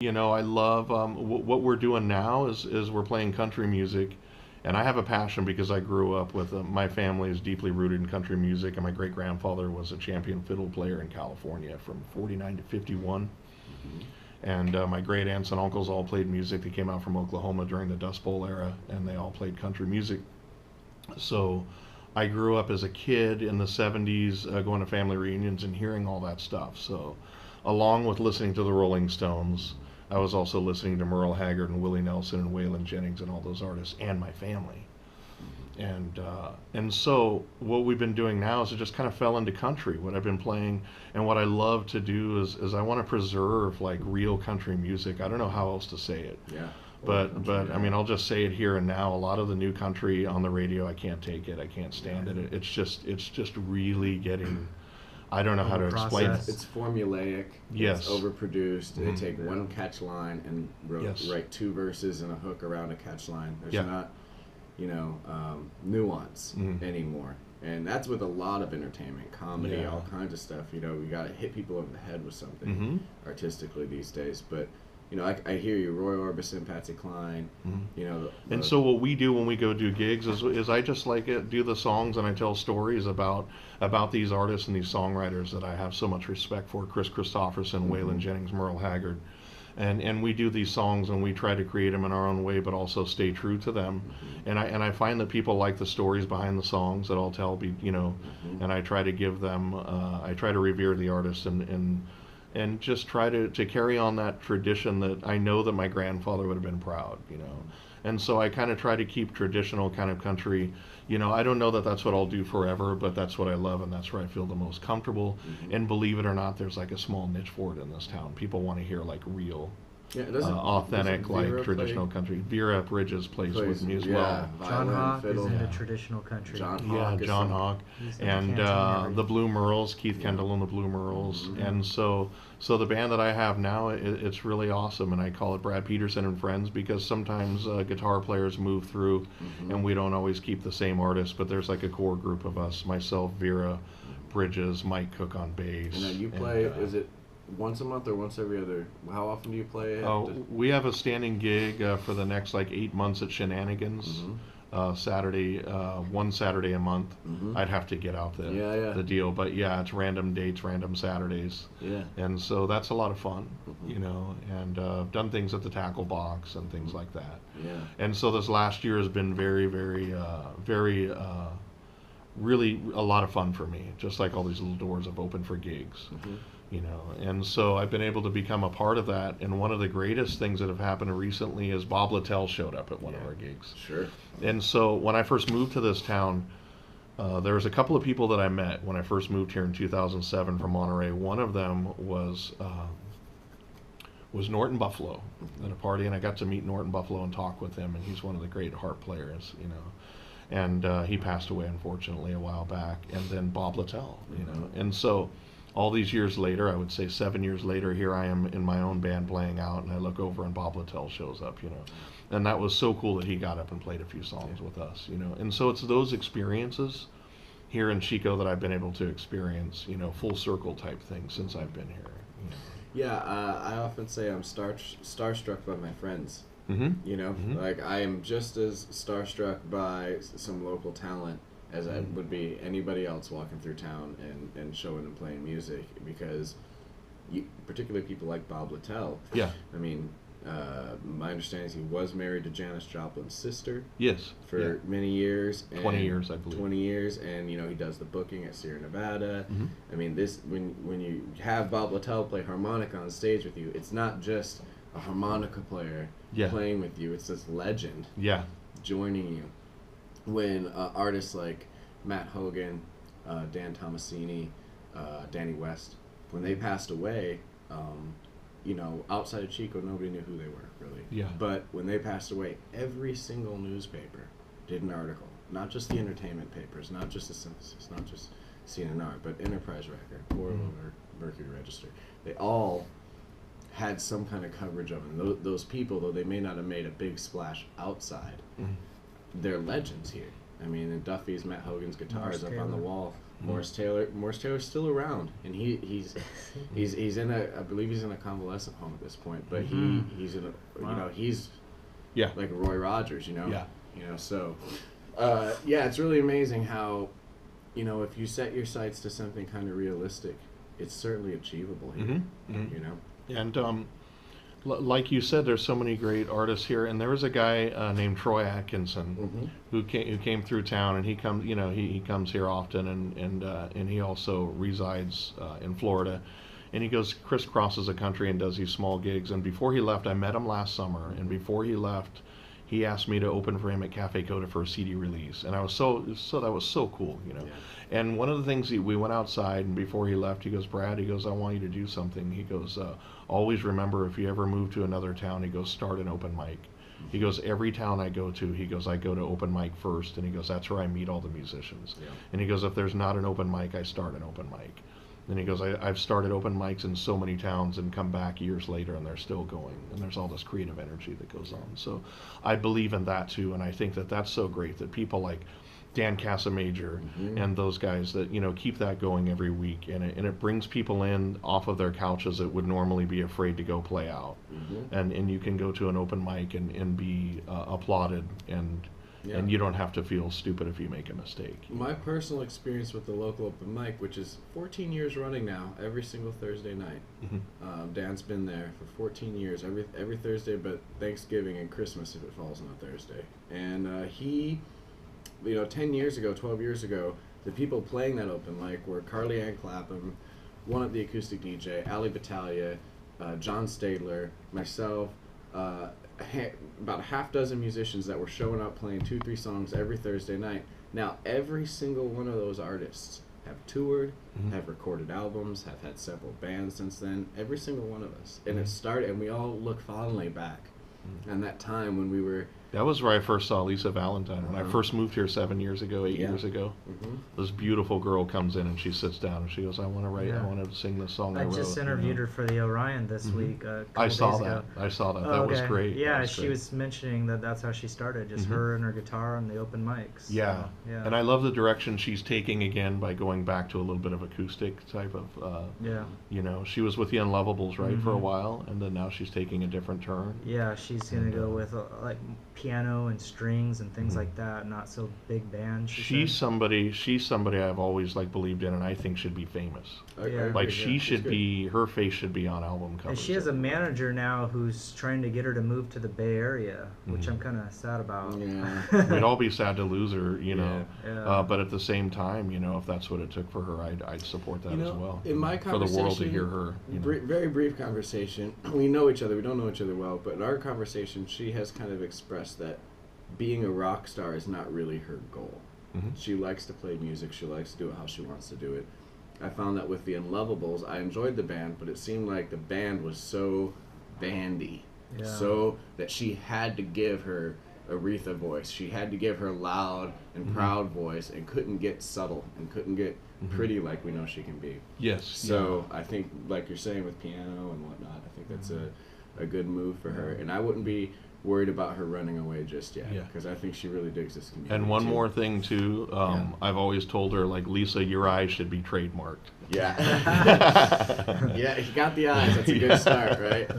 You know, I love what we're doing now is we're playing country music, and I have a passion because I grew up with my family is deeply rooted in country music, and my great grandfather was a champion fiddle player in California from '49 to '51, Hmm. and my great aunts and uncles all played music. They came out from Oklahoma during the Dust Bowl era, and they all played country music. So I grew up as a kid in the '70s, going to family reunions and hearing all that stuff. So, along with listening to the Rolling Stones, I was also listening to Merle Haggard and Willie Nelson and Waylon Jennings and all those artists and my family. And so what we've been doing now is it just kind of fell into country. What I've been playing and what I love to do is I want to preserve like real country music. I don't know how else to say it. Yeah. Old But country, I yeah. mean, I'll just say it here and now. A lot of the new country on the radio, I can't take it. I can't stand it. It's just really getting. I don't know how to explain it. It's formulaic. Yes. It's overproduced. They Mhm. take one catch line and Yes. write two verses and a hook around a catch line. There's Yeah. not, nuance Mhm. anymore. And that's with a lot of entertainment, comedy, Yeah. all kinds of stuff. We got to hit people over the head with something Mhm. artistically these days. But, I hear you, Roy Orbison, Patsy Cline, Mhm. And the so what we do when we go do gigs is I just like it, do the songs and I tell stories about these artists and these songwriters that I have so much respect for. Chris Christopherson, Waylon Mhm. Jennings, Merle Haggard, and we do these songs and we try to create them in our own way, but also stay true to them. Mhm. And I find that people like the stories behind the songs that I'll tell. Mhm. And I try to give them. I try to revere the artists and just try to carry on that tradition that I know that my grandfather would have been proud. And so I kind of try to keep traditional kind of country. I don't know that that's what I'll do forever, but that's what I love and that's where I feel the most comfortable. Mhm. And believe it or not, there's like a small niche for it in this town. People want to hear like real, Yeah, authentic, doesn't like Vera traditional country. Vera Bridges plays with me as yeah, well. John violin, Hawk is fiddle. into Yeah. traditional country. John Yeah, Hawk is John some- Hawk, He's in the and canteen every the Blue Merles, Keith Yeah. Kendall and the Blue Merles, Mhm. and so the band that I have now, it's really awesome, and I call it Brad Peterson and Friends because sometimes guitar players move through, Mhm. and we don't always keep the same artist, but there's like a core group of us: myself, Vera, Bridges, Mike Cook on bass. And then you play, is it once a month or once every other? How often do you play? Oh, we have a standing gig for the next like 8 months at Shenanigans. Mhm. Saturday, one Saturday a month. Mhm. I'd have to get out Yeah. the deal, but yeah, it's random dates, random Saturdays, Yeah. and so that's a lot of fun, Mhm. And done things at the Tackle Box and things like that. Yeah. And so this last year has been very, very, very, really a lot of fun for me. Just like all these little doors have opened for gigs. Mhm. And so I've been able to become a part of that. And one of the greatest things that have happened recently is Bob Littell showed up at one of Yeah. our gigs. Sure. And so when I first moved to this town, there was a couple of people that I met when I first moved here in 2007 from Monterey. One of them was Norton Buffalo at a party, and I got to meet Norton Buffalo and talk with him. And he's one of the great harp players. And he passed away unfortunately a while back. And then Bob Littell. And so all these years later, I would say 7 years later, here I am in my own band playing out, and I look over and Bob Littell shows up. And that was so cool that he got up and played a few songs with us. And so it's those experiences here in Chico that I've been able to experience, full circle type things since I've been here. Yeah, I often say I'm starstruck by my friends. Mm-hmm. Mhm. Like I am just as starstruck by some local talent as I Mhm. would be anybody else walking through town and showing and playing music because particularly people like Bob Littell. Yeah. I mean, my understanding is he was married to Janis Joplin's sister Yes. for Yeah. many years. 20 years, I believe. 20 years, and he does the booking at Sierra Nevada. Mhm. I mean, this when you have Bob Littell play harmonica on stage with you, it's not just a harmonica player Yeah. playing with you; it's this legend Yeah. joining you. When artists like Matt Hogan, Dan Tomasini, Danny West, when they passed away, outside of Chico, nobody knew who they were, really. Yeah. But when they passed away, every single newspaper did an article. Not just the entertainment papers, not just the Synthesis, not just CNR, but Enterprise Record, Portland Mercury Register. They all had some kind of coverage of them. Those people, though they may not have made a big splash outside, Mhm. they're legends here. I mean, and Duffy's, Matt Hogan's guitar Morris is up on the Taylor. wall Morris Taylor's still around, and he's in I believe he's in a convalescent home at this point, but he's in a, you know, he's like Roy Rogers, you know. So it's really amazing how, you know, if you set your sights to something kind of realistic, it's certainly achievable here. You know. And like you said, there's so many great artists here, and there was a guy named Troy Atkinson who came through town, and he comes here often, and he also resides in Florida, and he goes crisscrosses the country and does these small gigs. And before he left, I met him last summer, and before he left, he asked me to open for him at Cafe Coda for a CD release, and I was so that was so cool, you know. Yeah. And one of the things we went outside, and before he left, he goes, Brad, he goes, I want you to do something. He goes, always remember, if you ever move to another town, he goes, start an open mic. He goes, every town I go to, he goes, I go to open mic first, and he goes, that's where I meet all the musicians. Yeah. And he goes, if there's not an open mic, I start an open mic. And he goes, I've started open mics in so many towns and come back years later and they're still going. And there's all this creative energy that goes on. So I believe in that too. And I think that that's so great that people like Dan Casamajor and those guys that, you know, keep that going every week. And it brings people in off of their couches that would normally be afraid to go play out. And you can go to an open mic and be applauded, and you don't have to feel stupid if you make a mistake. My personal experience with the local open mic, which is 14 years running now, every single Thursday night. Dan's been there for 14 years, every Thursday but Thanksgiving and Christmas if it falls on a Thursday. And he, you know, 10 years ago, 12 years ago, the people playing that open mic were Carly Ann Clapham, one of the acoustic DJ, Ali Battaglia, John Stadler, myself, about a half dozen musicians that were showing up playing 2-3 songs every Thursday night. Now every single one of those artists have toured, have recorded albums, have had several bands since then, every single one of us. And it started, and we all look fondly back on that time when we were... That was where I first saw Lisa Valentine. When I first moved here 7 years ago, 8 years ago, this beautiful girl comes in and she sits down and she goes, I want to write, I want to sing this song I wrote. I just interviewed her for the Orion this week. I saw that. I saw that. That was great. Yeah, she was mentioning that that's how she started, just her and her guitar and the open mics. Yeah. And I love the direction she's taking again by going back to a little bit of acoustic type of, you know, she was with the Unlovables, right, for a while, and then now she's taking a different turn. Yeah, she's going to go with, like, piano and strings and things like that, not so big band. She's somebody I've always like believed in, and I think should be famous. Like she should be, her face should be on album covers. And she has a manager now who's trying to get her to move to the Bay Area, which I'm kind of sad about. We'd all be sad to lose her, you know. But at the same time, you know, if that's what it took for her, I'd support that as well. In my conversation, for the world to hear her, very brief conversation. We know each other. We don't know each other well, but in our conversation, she has kind of expressed that being a rock star is not really her goal. She likes to play music. She likes to do it how she wants to do it. I found that with the Unlovables, I enjoyed the band, but it seemed like the band was so bandy, so that she had to give her Aretha voice. She had to give her loud and proud voice, and couldn't get subtle and couldn't get pretty like we know she can be. So I think, like you're saying, with piano and whatnot, I think that's a good move for her, and I wouldn't be worried about her running away just yet, because I think she really digs this community. And one more thing too, I've always told her, like, Lisa, your eyes should be trademarked. Yeah, you got the eyes. That's a good start, right?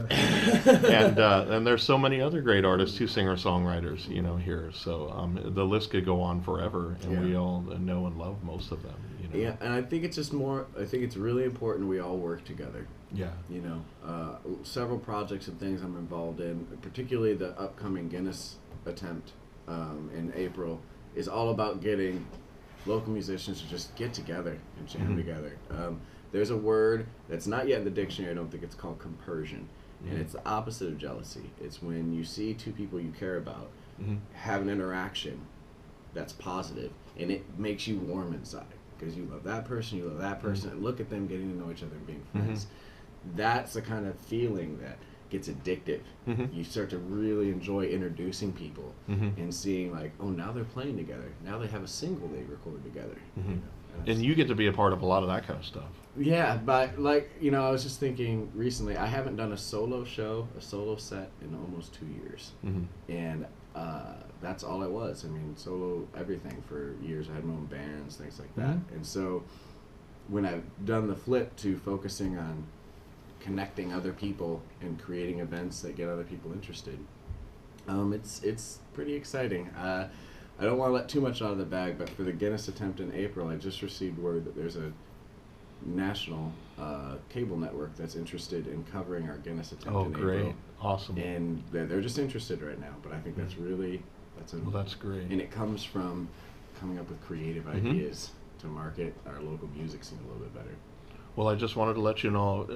And there's so many other great artists too, singer-songwriters, you know, here. So the list could go on forever, and we all know and love most of them. You know? Yeah, and I think it's just more. I think it's really important we all work together. Yeah. You know, several projects and things I'm involved in, particularly the upcoming Guinness attempt in April, is all about getting local musicians to just get together and jam together. There's a word that's not yet in the dictionary. I don't think it's called compersion, and it's the opposite of jealousy. It's when you see two people you care about have an interaction that's positive, and it makes you warm inside because you love that person, you love that person, and look at them getting to know each other and being friends. That's the kind of feeling that gets addictive. You start to really enjoy introducing people and seeing, like, oh, now they're playing together. Now they have a single they record together. You know? And you get to be a part of a lot of that kind of stuff. Yeah, but, like, you know, I was just thinking recently, I haven't done a solo show, a solo set in almost 2 years. And that's all it was. I mean, solo everything for years. I had my own bands, things like that. And so when I've done the flip to focusing on connecting other people and creating events that get other people interested, it's pretty exciting. I don't want to let too much out of the bag, but for the Guinness attempt in April, I just received word that there's a national cable network that's interested in covering our Guinness attempt in great. April. Awesome. And they're just interested right now, but I think that's really, that's great. And it comes from coming up with creative ideas to market our local music scene a little bit better. Well, I just wanted to let you all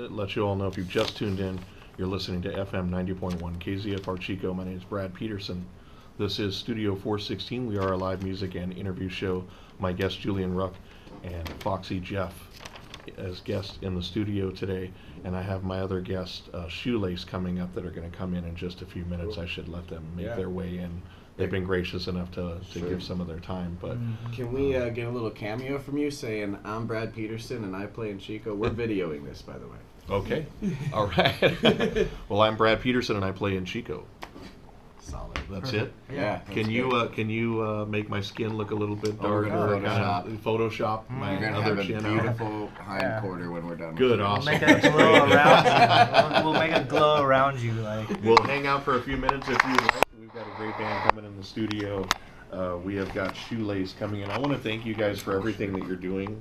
know, if you've just tuned in, you're listening to FM 90.1 KZFR Chico. My name is Brad Peterson. This is Studio 416. We are a live music and interview show. My guest, Julian Ruck, and Foxy Jeff as guests in the studio today. And I have my other guest, Shoelace, coming up that are going to come in just a few minutes. I should let them make their way in. They've been gracious enough to give some of their time. But can we get a little cameo from you saying, I'm Brad Peterson and I play in Chico? We're videoing this, by the way. Okay. All right. Well, I'm Brad Peterson and I play in Chico. Solid. That's it? Yeah. Can you make my skin look a little bit darker? Photoshop my We're gonna other have a chin out. beautiful hind quarter when we're done. Good, with awesome. We'll make it glow around you. We'll make it glow around you, like. We'll hang out for a few minutes if you'd like. We've got a great band coming in the studio. We have got Shoelace coming in. I want to thank you guys for everything that you're doing,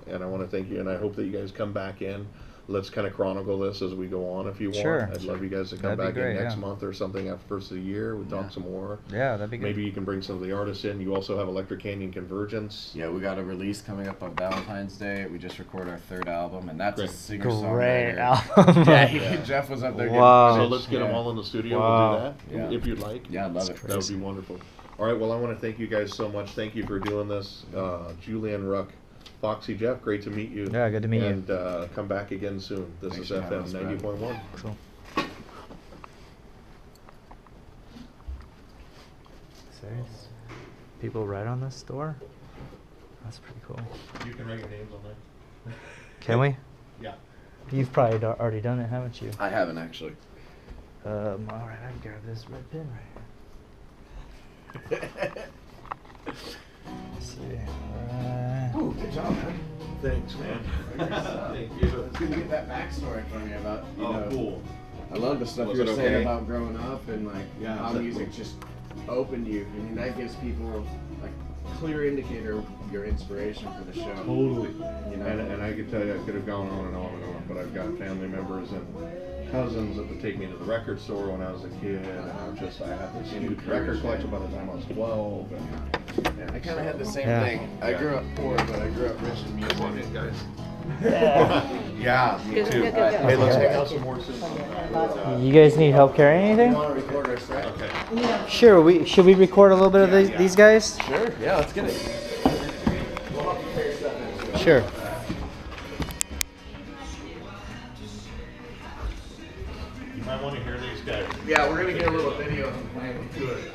and I want to thank you, and I hope that you guys come back in. Let's kind of chronicle this as we go on if you want. Sure. I'd love you guys to come back in next month or something after first of the year. We'll talk some more. Yeah, that'd be good. Maybe you can bring some of the artists in. You also have Electric Canyon Convergence. Yeah, we got a release coming up on Valentine's Day. We just recorded our third album, and that's Great. a singer-songwriter. Great album. Yeah, Jeff was up there. Wow. So let's get them all in the studio. Wow. We'll do that if you'd like. Yeah, I'd love it. That would be wonderful. All right, well, I want to thank you guys so much. Thank you for doing this. Julian Ruck, Foxy Jeff, great to meet you. Yeah, good to meet you. And come back again soon. This Thanks is for having FM us, Brad. 90.1. Cool. Serious? People write on this door? That's pretty cool. You can write your names on there. Can we? Yeah. You've probably already done it, haven't you? I haven't, actually. All right, I can grab this red pen right here. Let's see. Ooh, good job, man. Thanks, man. Thank you. I was going to get that backstory from you about, you know, Cool. I love the stuff Was you it were saying okay? about growing up and, like, Yeah, how that music cool? just opened you. I mean, that gives people, like, clear indicator of your inspiration for the show. Totally. You know? And I could tell you, I could have gone on and on and on, but I've got family members and cousins that would take me to the record store when I was a kid, and I had this huge record collection by the time I was 12. And I kind of had the same Yeah. thing. I grew up poor, but I grew up rich in music. Come on in, guys. Yeah. Yeah, me Good, too. good, good, good. Hey, let's Okay. hang out some more soon. You guys need help carrying You anything? want to record our set? Okay. Sure. Should we record a little bit of these guys? Sure. Yeah, let's get it. We'll help you carry stuff in, too. Sure. You might want to hear these guys. Yeah, we're gonna get a little video of them playing. Do it.